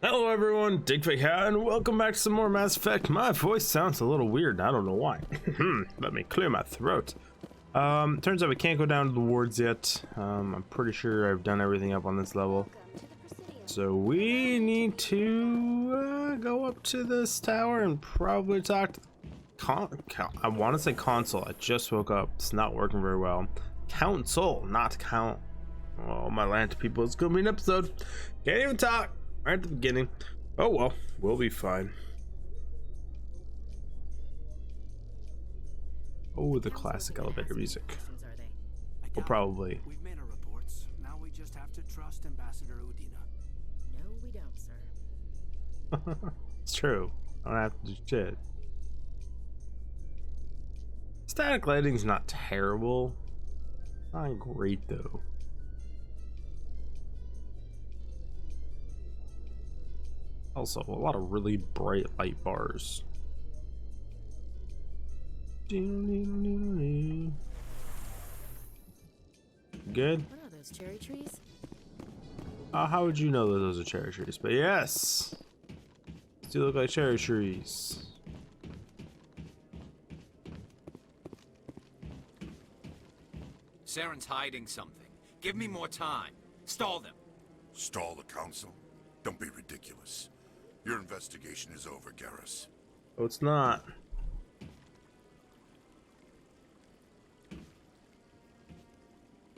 Hello everyone, Digfake here, and welcome back to some more Mass Effect. My voice sounds a little weird, I don't know why. Let me clear my throat. Turns out we can't go down to the wards yet. I'm pretty sure I've done everything up on this level. So we need to go up to this tower and probably talk to the I want to say console. I just woke up. It's not working very well. Council, not count. Oh, my land people, it's gonna be an episode. Can't even talk. Right at the beginning. Oh well, we'll be fine. Oh, the classic elevator music. We'll probably. We've made our reports. Now we just have to trust Ambassador Udina. No, we don't, sir. It's true. I don't have to do shit. Static lighting's not terrible. Not great though. Also, a lot of really bright light bars. Good? What are those, cherry trees? How would you know that those are cherry trees? But yes! These do look like cherry trees. Saren's hiding something. Give me more time. Stall them. Stall the council? Don't be ridiculous. Your investigation is over, Garrus. Oh, it's not.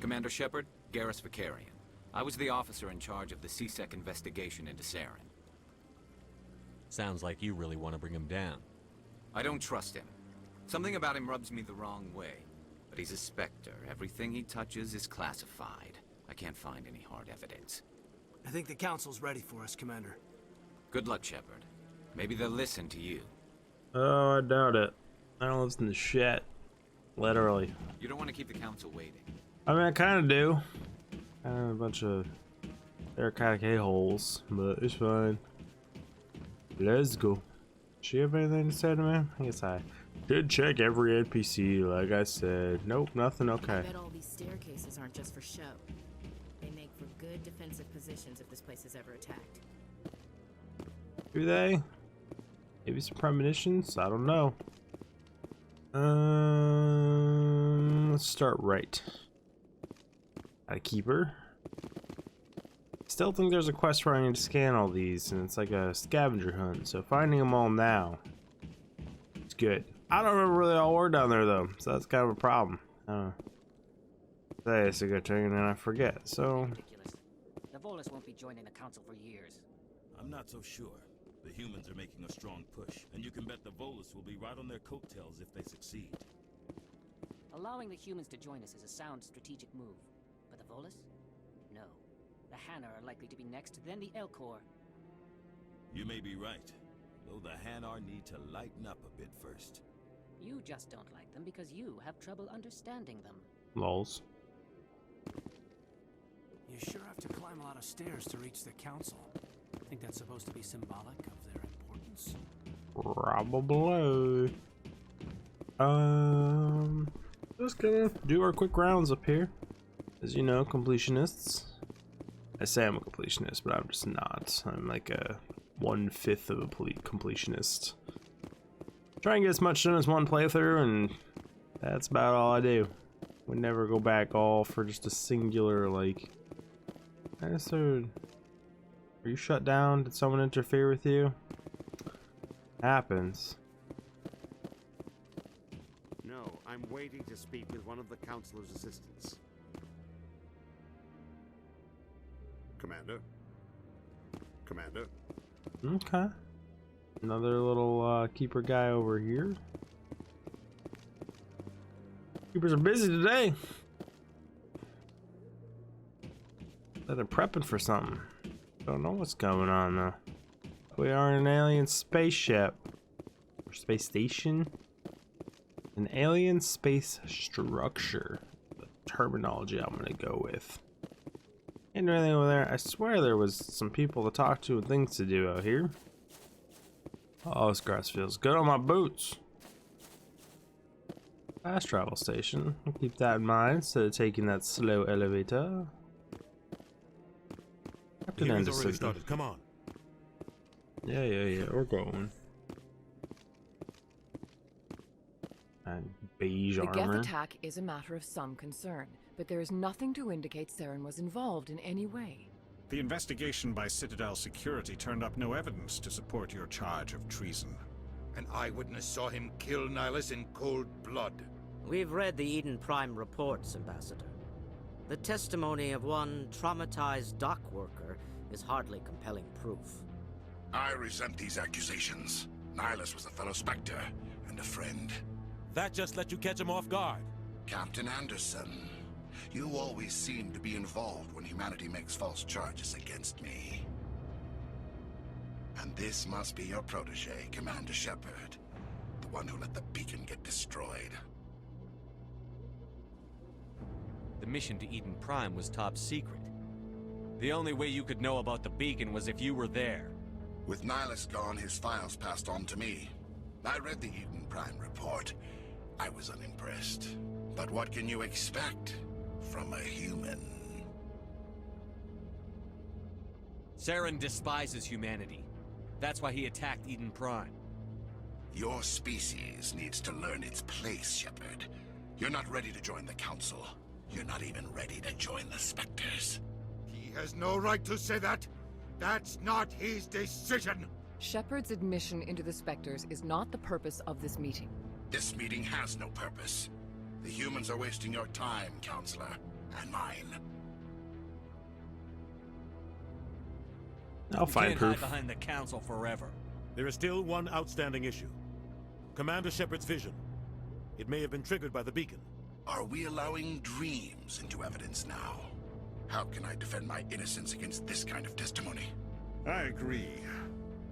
Commander Shepard, Garrus Vicarian. I was the officer in charge of the CSEC investigation into Saren. Sounds like you really want to bring him down. I don't trust him. Something about him rubs me the wrong way. But he's a Spectre. Everything he touches is classified. I can't find any hard evidence. I think the council's ready for us, Commander. Good luck, Shepard. Maybe they'll listen to you. Oh, I doubt it. I don't listen to shit. Literally. You don't want to keep the council waiting. I mean, I kind of do. A bunch of bureaucratic a-holes, but it's fine. Let's go. She have anything to say to me? I guess I did check every NPC, like I said. Nope, nothing. Okay. I bet all these staircases aren't just for show. They make for good defensive positions if this place is ever attacked. Do they? Maybe some premonitions? I don't know. Let's start right. Got a keeper. Still think there's a quest where I need to scan all these, and it's like a scavenger hunt. So finding them all now, it's good. I don't remember where they all were down there though, so that's kind of a problem. Say it's a good thing, and then I forget. So. Ridiculous. The Volus won't be joining the council for years. I'm not so sure. The humans are making a strong push, and you can bet the Volus will be right on their coattails if they succeed. Allowing the humans to join us is a sound strategic move. But the Volus? No. The Hanar are likely to be next, then the Elcor. You may be right, though the Hanar need to lighten up a bit first. You just don't like them because you have trouble understanding them. Lols. You sure have to climb a lot of stairs to reach the council. Think that's supposed to be symbolic of their importance? Probably. Just gonna do our quick rounds up here. As you know, completionists. I say I'm a completionist, but I'm just not. I'm like a 1/5 of a completionist. Try and get as much done as one playthrough, and that's about all I do. We never go back all for just a singular, like. I guess are you shut down? Did someone interfere with you? Happens. No, I'm waiting to speak with one of the councilor's assistants. Commander? Commander? Okay. Another little keeper guy over here. Keepers are busy today. They're prepping for something. Don't know what's going on though. We are in an alien spaceship. Or space station. An alien space structure. The terminology I'm gonna go with. Ain't there anything over there? I swear there was some people to talk to and things to do out here. Oh, this grass feels good on my boots. Fast travel station. I'll keep that in mind instead of taking that slow elevator. Hearing's already started. Come on. Yeah, we're going. And beige The Geth armor. attack is a matter of some concern, but there is nothing to indicate Saren was involved in any way. The investigation by Citadel Security turned up no evidence to support your charge of treason. An eyewitness saw him kill Nihilus in cold blood. We've read the Eden Prime reports, Ambassador. The testimony of one traumatized dock worker is hardly compelling proof. I resent these accusations. Nihilus was a fellow Spectre and a friend. That just let you catch him off guard. Captain Anderson, you always seem to be involved when humanity makes false charges against me. And this must be your protege, Commander Shepard. The one who let the beacon get destroyed. The mission to Eden Prime was top secret. The only way you could know about the beacon was if you were there. With Nihilus gone, his files passed on to me. I read the Eden Prime report. I was unimpressed. But what can you expect from a human? Saren despises humanity. That's why he attacked Eden Prime. Your species needs to learn its place, Shepard. You're not ready to join the Council. You're not even ready to join the Spectres. He has no right to say that. That's not his decision. Shepard's admission into the Spectres is not the purpose of this meeting. This meeting has no purpose. The humans are wasting your time, Counselor, and mine. I'll find Can't proof. hide behind the Council forever. There is still one outstanding issue. Commander Shepard's vision. It may have been triggered by the beacon. Are we allowing dreams into evidence now? How can I defend my innocence against this kind of testimony? I agree.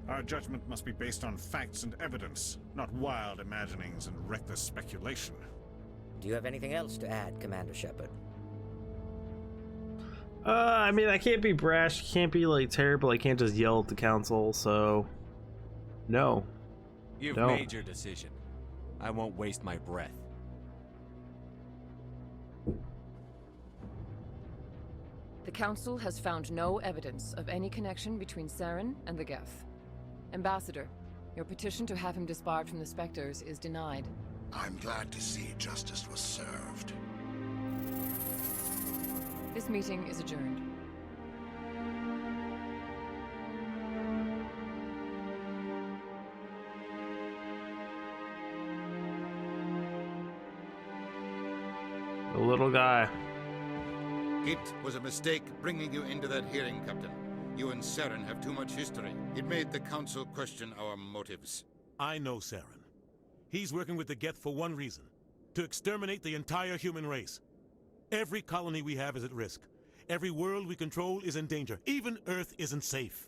Our judgment must be based on facts and evidence, not wild imaginings and reckless speculation. Do you have anything else to add, Commander Shepard? I mean, I can't be brash, can't be like terrible, I can't just yell at the council, so no. You've Don't. made your decision. I won't waste my breath. The Council has found no evidence of any connection between Saren and the Geth. Ambassador, your petition to have him disbarred from the Spectres is denied. I'm glad to see justice was served. This meeting is adjourned. The little guy. It was a mistake bringing you into that hearing, Captain. You and Saren have too much history. It made the Council question our motives. I know Saren. He's working with the Geth for one reason. To exterminate the entire human race. Every colony we have is at risk. Every world we control is in danger. Even Earth isn't safe.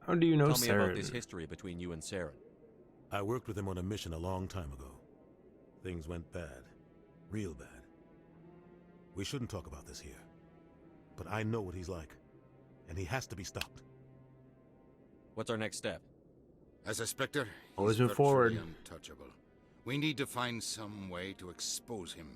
How do you know Tell me Saren? about this history between you and Saren. I worked with him on a mission a long time ago. Things went bad. Real bad. We shouldn't talk about this here. But I know what he's like. And he has to be stopped. What's our next step? As a Spectre, Always he's move forward. virtually untouchable. We need to find some way to expose him.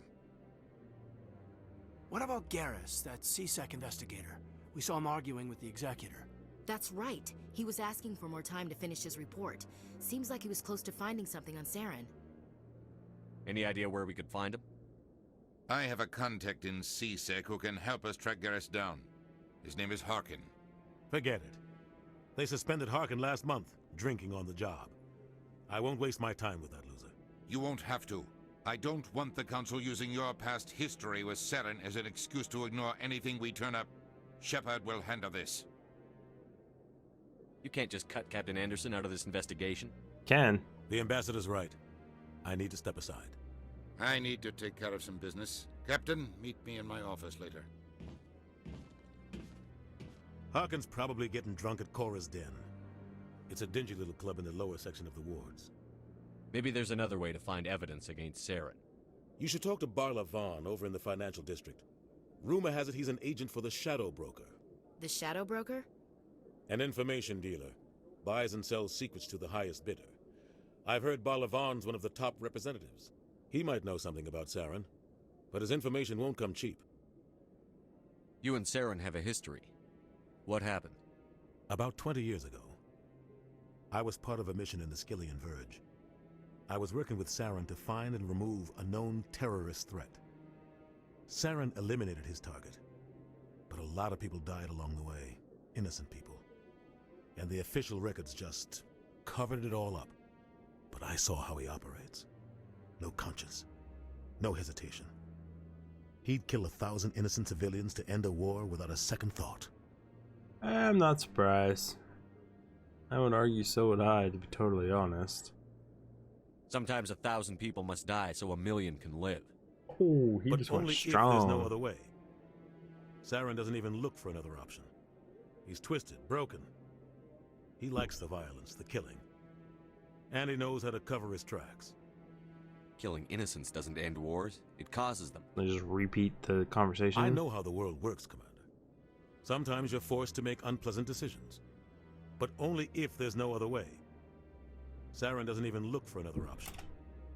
What about Garrus, that CSEC investigator? We saw him arguing with the Executor. That's right. He was asking for more time to finish his report. Seems like he was close to finding something on Saren. Any idea where we could find him? I have a contact in CSEC who can help us track Garrus down. His name is Harkin. Forget it. They suspended Harkin last month, drinking on the job. I won't waste my time with that loser. You won't have to. I don't want the Council using your past history with Saren as an excuse to ignore anything we turn up. Shepard will handle this. You can't just cut Captain Anderson out of this investigation. Can. The ambassador's right. I need to step aside. I need to take care of some business. Captain, meet me in my office later. Harkin's probably getting drunk at Cora's Den. It's a dingy little club in the lower section of the wards. Maybe there's another way to find evidence against Saren. You should talk to Barla Vaughn over in the financial district. Rumor has it he's an agent for the Shadow Broker. The Shadow Broker? An information dealer. Buys and sells secrets to the highest bidder. I've heard Barla Vaughn's one of the top representatives. He might know something about Saren, but his information won't come cheap. You and Saren have a history. What happened? About 20 years ago, I was part of a mission in the Skillian Verge. I was working with Saren to find and remove a known terrorist threat. Saren eliminated his target, but a lot of people died along the way, innocent people. And the official records just covered it all up. But I saw how he operates. No conscience, no hesitation. He'd kill 1,000 innocent civilians to end a war without a second thought. I'm not surprised. I would argue so would I, to be totally honest. Sometimes 1,000 people must die so 1,000,000 can live. Oh, he but just went only strong. if there's no other way. Saren doesn't even look for another option. He's twisted, broken. He likes the violence, the killing. And he knows how to cover his tracks. Killing innocents doesn't end wars, it causes them. Let's just repeat the conversation. I know how the world works, Commander. Sometimes you're forced to make unpleasant decisions. But only if there's no other way. Saren doesn't even look for another option.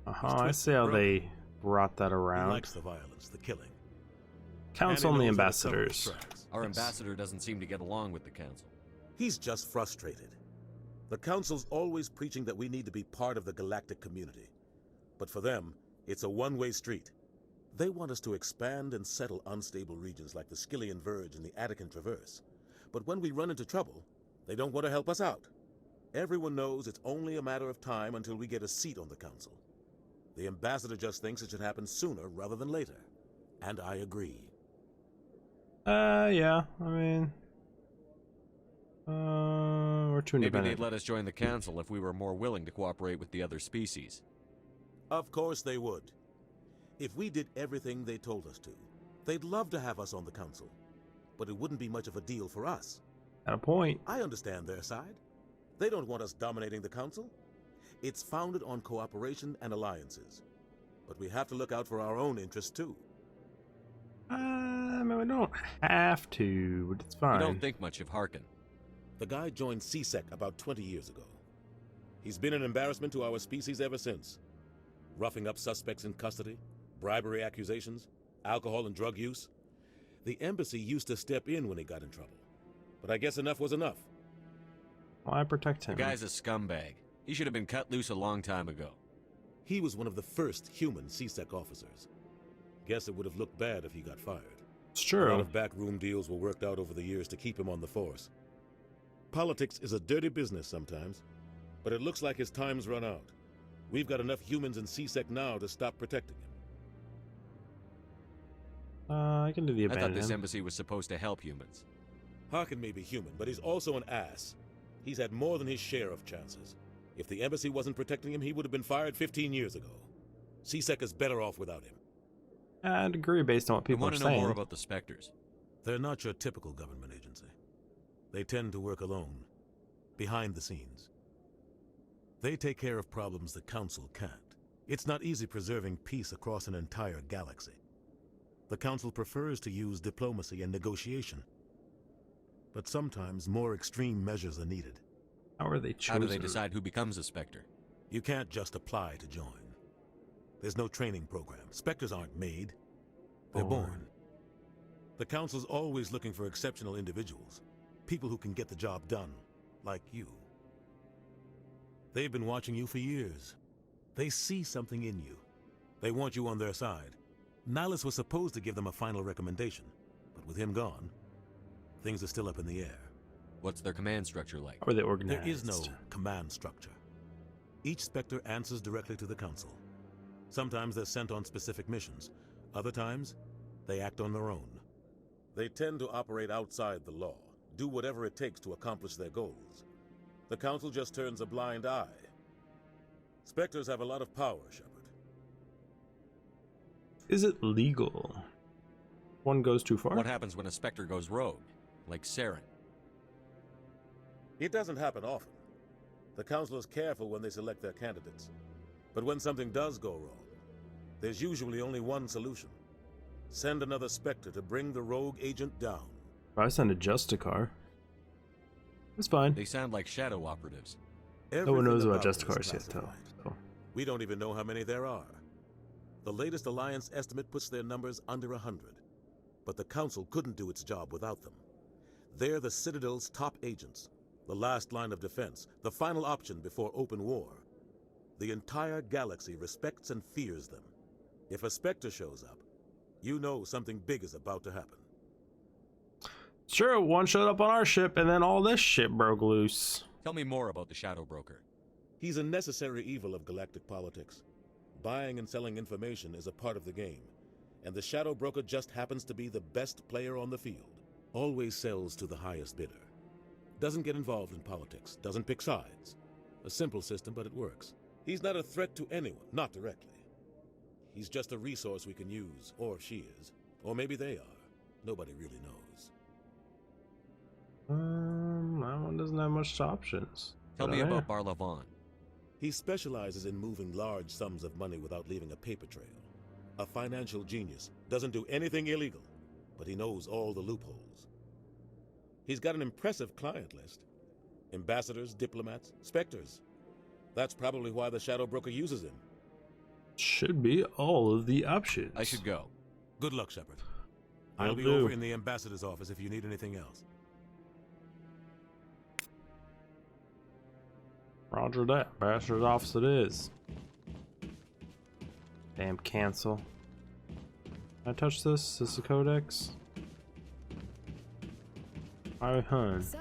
I see how they brought that around. He likes the violence, the killing. Council and the ambassadors. Our ambassador doesn't seem to get along with the council. He's just frustrated. The council's always preaching that we need to be part of the galactic community. But for them, it's a one-way street. They want us to expand and settle unstable regions like the Skillian Verge and the Attican Traverse. But when we run into trouble, they don't want to help us out. Everyone knows it's only a matter of time until we get a seat on the council. The ambassador just thinks it should happen sooner rather than later. And I agree. Yeah, I mean... we're too independent. Maybe they'd let us join the council if we were more willing to cooperate with the other species. Of course they would. If we did everything they told us to, they'd love to have us on the council. But it wouldn't be much of a deal for us. At a point. I understand their side. They don't want us dominating the council. It's founded on cooperation and alliances. But we have to look out for our own interests too. I mean, we don't have to, but it's fine. You don't think much of Harkin. The guy joined CSEC about 20 years ago. He's been an embarrassment to our species ever since. Roughing up suspects in custody, bribery accusations, alcohol and drug use. The embassy used to step in when he got in trouble. But I guess enough was enough. Why protect him? The guy's a scumbag. He should have been cut loose a long time ago. He was one of the first human CSEC officers. Guess it would have looked bad if he got fired. It's true. A lot of backroom deals were worked out over the years to keep him on the force. Politics is a dirty business sometimes, but it looks like his time's run out. We've got enough humans in CSEC now to stop protecting him. I can do the abandon. I thought this embassy was supposed to help humans. Harkin may be human, but he's also an ass. He's had more than his share of chances. If the embassy wasn't protecting him, he would have been fired 15 years ago. CSEC is better off without him. I'd agree based on what people are saying. I want to know more about the Spectres. They're not your typical government agency. They tend to work alone, behind the scenes. They take care of problems the Council can't. It's not easy preserving peace across an entire galaxy. The Council prefers to use diplomacy and negotiation. But sometimes more extreme measures are needed. How are they chosen? How do they decide who becomes a Spectre? You can't just apply to join. There's no training program. Spectres aren't made. They're born. The Council's always looking for exceptional individuals. People who can get the job done, like you. They've been watching you for years. They see something in you. They want you on their side. Nihilus was supposed to give them a final recommendation, but with him gone, things are still up in the air. What's their command structure like? How are they organized? There is no command structure. Each Spectre answers directly to the Council. Sometimes they're sent on specific missions. Other times, they act on their own. They tend to operate outside the law, do whatever it takes to accomplish their goals. The Council just turns a blind eye. Spectres have a lot of power, Shepard. Is it legal? One goes too far? What happens when a Spectre goes rogue, like Saren? It doesn't happen often. The Council is careful when they select their candidates. But when something does go wrong, there's usually only one solution. Send another Spectre to bring the rogue agent down. If I send a Justicar, it's fine. They sound like shadow operatives. No one knows about Justicars yet, though. So. We don't even know how many there are. The latest Alliance estimate puts their numbers under 100. But the Council couldn't do its job without them. They're the Citadel's top agents. The last line of defense, the final option before open war. The entire galaxy respects and fears them. If a Spectre shows up, you know something big is about to happen. Sure, one showed up on our ship and then all this shit broke loose. Tell me more about the Shadow Broker. He's a necessary evil of galactic politics. Buying and selling information is a part of the game, and the Shadow Broker just happens to be the best player on the field. Always sells to the highest bidder. Doesn't get involved in politics, doesn't pick sides. A simple system, but it works. He's not a threat to anyone, not directly. He's just a resource we can use, or she is. Or maybe they are. Nobody really knows. That one doesn't have much options. Tell me about Barlavon. He specializes in moving large sums of money without leaving a paper trail. A financial genius, doesn't do anything illegal, but he knows all the loopholes. He's got an impressive client list. Ambassadors, diplomats, Spectres. That's probably why the Shadow Broker uses him. Should be all of the options. I should go. Good luck, Shepard. I'll be over in the ambassador's office if you need anything else. Roger that. Ambassador's office it is. Damn cancel. Can I touch this? Is this a codex? I hun. So,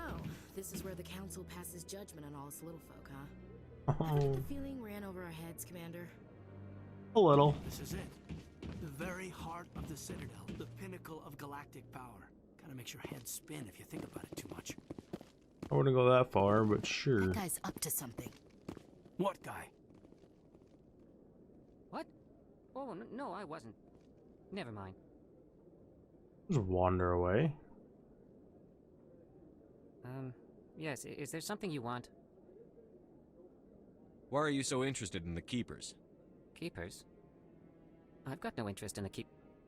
this is where the council passes judgment on all us little folk, huh? Oh. Have you the feeling we're in over our heads, Commander? A little. This is it. The very heart of the Citadel. The pinnacle of galactic power. Kinda makes your head spin if you think about it too much. I wouldn't go that far, but sure. That guy's up to something. What guy? What? Oh, no, I wasn't. Never mind. Just wander away. Yes, is there something you want? Why are you so interested in the Keepers? Keepers? I've got no interest in the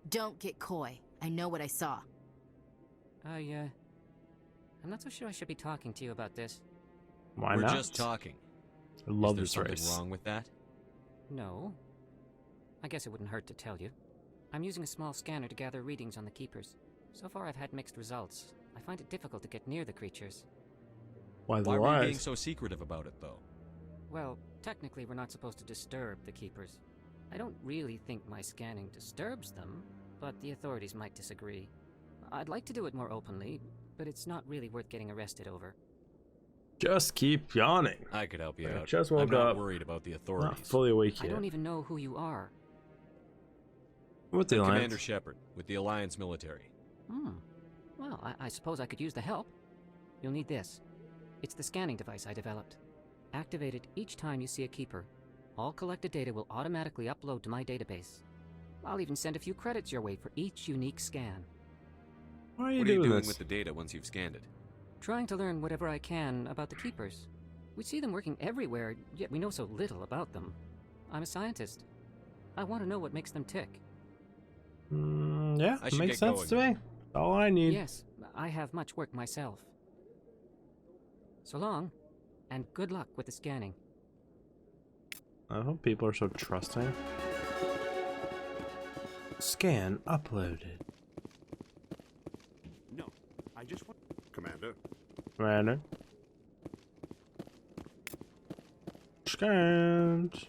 Don't get coy. I know what I saw. I'm not so sure I should be talking to you about this. Why We're not? just talking. I love Is this there race. something wrong with that? No. I guess it wouldn't hurt to tell you. I'm using a small scanner to gather readings on the Keepers. So far I've had mixed results. I find it difficult to get near the creatures. Why the Why were you being lies? so secretive about it, though? Well, technically we're not supposed to disturb the Keepers. I don't really think my scanning disturbs them, but the authorities might disagree. I'd like to do it more openly, but it's not really worth getting arrested over. Just keep yawning. I could help you I out. just woke I'm not up. worried about the Not authorities. fully awake I yet. don't even know who you are. What the I'm Alliance? Commander Shepard, with the Alliance military. Well, I suppose I could use the help. You'll need this. It's the scanning device I developed. Activate it each time you see a Keeper. All collected data will automatically upload to my database. I'll even send a few credits your way for each unique scan. Why are you What are you doing doing this? with the data once you've scanned it? Trying to learn whatever I can about the Keepers. We see them working everywhere, yet we know so little about them. I'm a scientist. I want to know what makes them tick. Yeah, I should makes get sense to going. me. All I need. Yes, I have much work myself. So long, and good luck with the scanning. I hope people are so trusting. Scan uploaded. No, I just want... Commander. Commander. Scanned.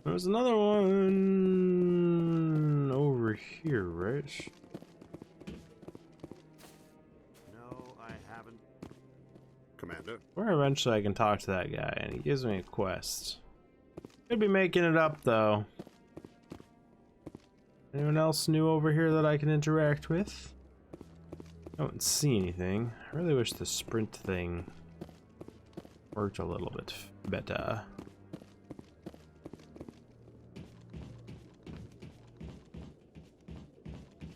There's another one over here, right? No, I haven't. Commander. Where eventually I can talk to that guy and he gives me a quest. Could be making it up though. Anyone else new over here that I can interact with? I don't see anything. I really wish the sprint thing worked a little bit better.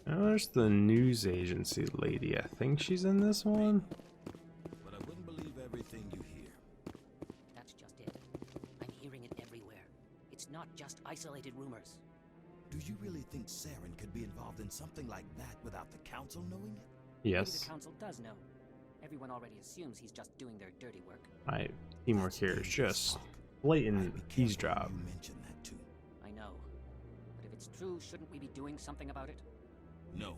Oh, there's the news agency lady. I think she's in this one. But I wouldn't believe everything you hear. That's just it. I'm hearing it everywhere. It's not just isolated rumors. Do you really think Saren could be involved in something like that without the Council knowing it? Maybe Yes. the Council does know. Everyone already assumes he's just doing their dirty work. My teamwork here is just blatant eavesdrop. You mentioned that too. I know. But if it's true, shouldn't we be doing something about it? No,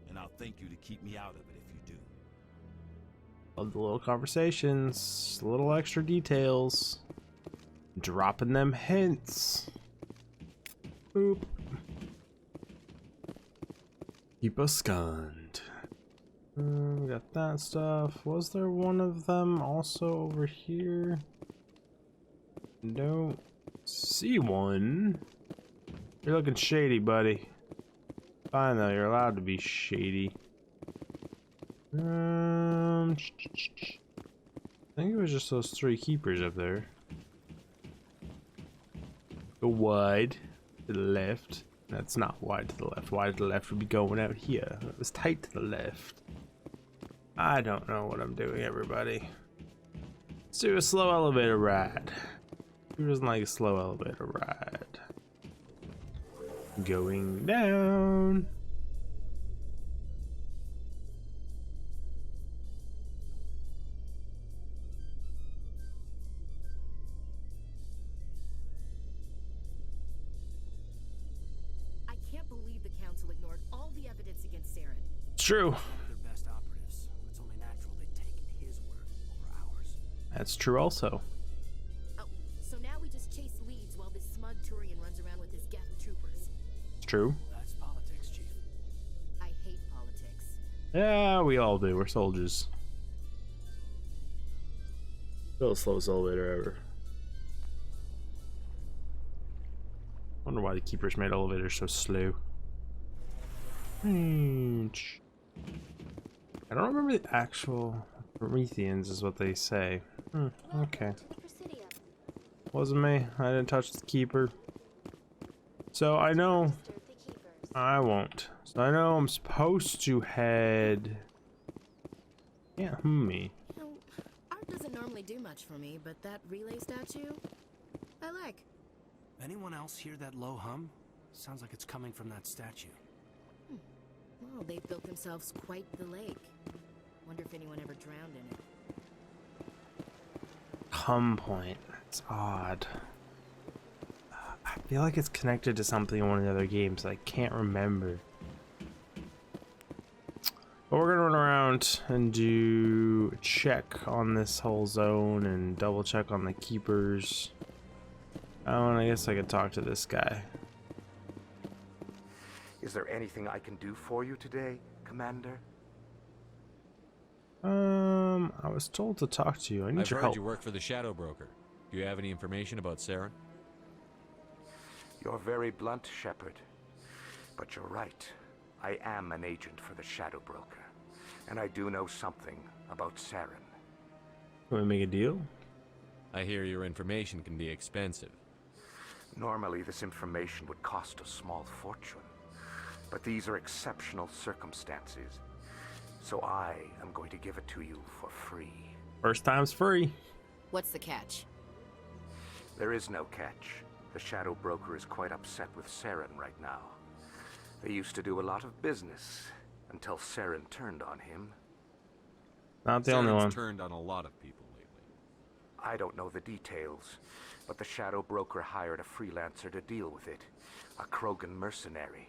and I'll thank you to keep me out of it if you do. Love the little conversations, little extra details, dropping them hints. Boop. Keep us scanned. We got that stuff. Was there one of them also over here? Don't see one. You're looking shady, buddy. Fine though, you're allowed to be shady. I think it was just those 3 keepers up there. Go wide to the left. That's not wide to the left. Wide to the left would be going out here. It was tight to the left. I don't know what I'm doing, everybody. Let's do a slow elevator ride. Who doesn't like a slow elevator ride? Going down. I can't believe the Council ignored all the evidence against Saren. It's true. Their best operatives. It's only natural they'd take his word over ours. That's true also. Oh, so now we just chase leads while this smug Turian runs around with his Geth troopers. It's true. That's politics, Chief. I hate politics. Yeah, we all do. We're soldiers. Still the slowest elevator ever. Wonder why the keepers made elevators so slow. I don't remember the actual Prometheans is what they say. Okay. Wasn't me. I didn't touch the keeper. So I know I won't. So I know I'm supposed to head. Yeah, me. You know, art doesn't normally do much for me, but that relay statue, I like. Anyone else hear that low hum? Sounds like it's coming from that statue. Well, they've built themselves quite the lake. Wonder if anyone ever drowned in it. Hum point. That's odd. I feel like it's connected to something in one of the other games. I can't remember. But we're gonna run around and do a check on this whole zone and double check on the keepers. Oh, and I guess I could talk to this guy. Is there anything I can do for you today, Commander? I was told to talk to you. I need I've your heard help. you work for the Shadow Broker. Do you have any information about Saren? You're very blunt, Shepard. But you're right. I am an agent for the Shadow Broker. And I do know something about Saren. Can we make a deal? I hear your information can be expensive. Normally, this information would cost a small fortune. But these are exceptional circumstances. So I am going to give it to you for free. First time's free. What's the catch? There is no catch. The Shadow Broker is quite upset with Saren right now. They used to do a lot of business until Saren turned on him. Not the only one. Turned on a lot of people lately. I don't know the details, but the Shadow Broker hired a freelancer to deal with it. A Krogan mercenary.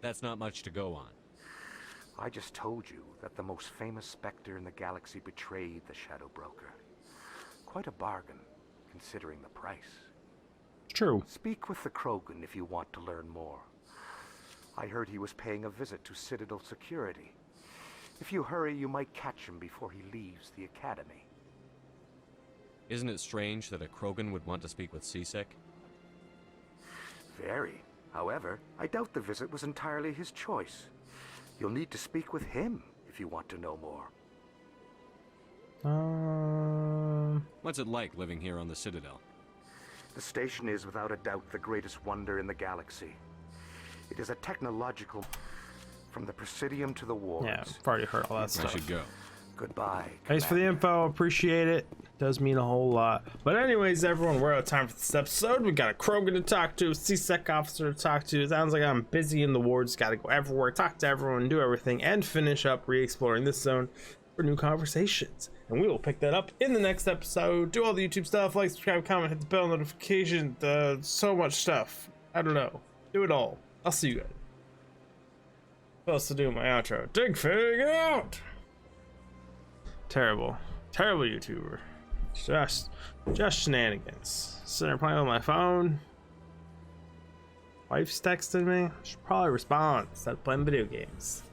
That's not much to go on. I just told you that the most famous Spectre in the galaxy betrayed the Shadow Broker. Quite a bargain, considering the price. True. Speak with the Krogan if you want to learn more. I heard he was paying a visit to Citadel security. If you hurry, you might catch him before he leaves the Academy. Isn't it strange that a Krogan would want to speak with C-Sec? Very. However, I doubt the visit was entirely his choice. You'll need to speak with him if you want to know more. What's it like living here on the Citadel? The station is without a doubt the greatest wonder in the galaxy. It is a technological... From the Presidium to the wards. Yeah, I've already heard all that stuff. I should go. Goodbye. Thanks for the info. Appreciate it. Does mean a whole lot. But anyways, everyone, we're out of time for this episode. We got a Krogan to talk to, a C-Sec officer to talk to. Sounds like I'm busy in the wards. Got to go everywhere, talk to everyone, do everything, and finish up re-exploring this zone for new conversations. And we will pick that up in the next episode. Do all the YouTube stuff. Like, subscribe, comment, hit the bell notification. So much stuff. I don't know. Do it all. I'll see you guys. What else to do in my outro? Dig Fig out! Terrible. Terrible YouTuber. Just shenanigans. Sitting there playing on my phone. Wife's texting me. Should probably respond instead of playing video games.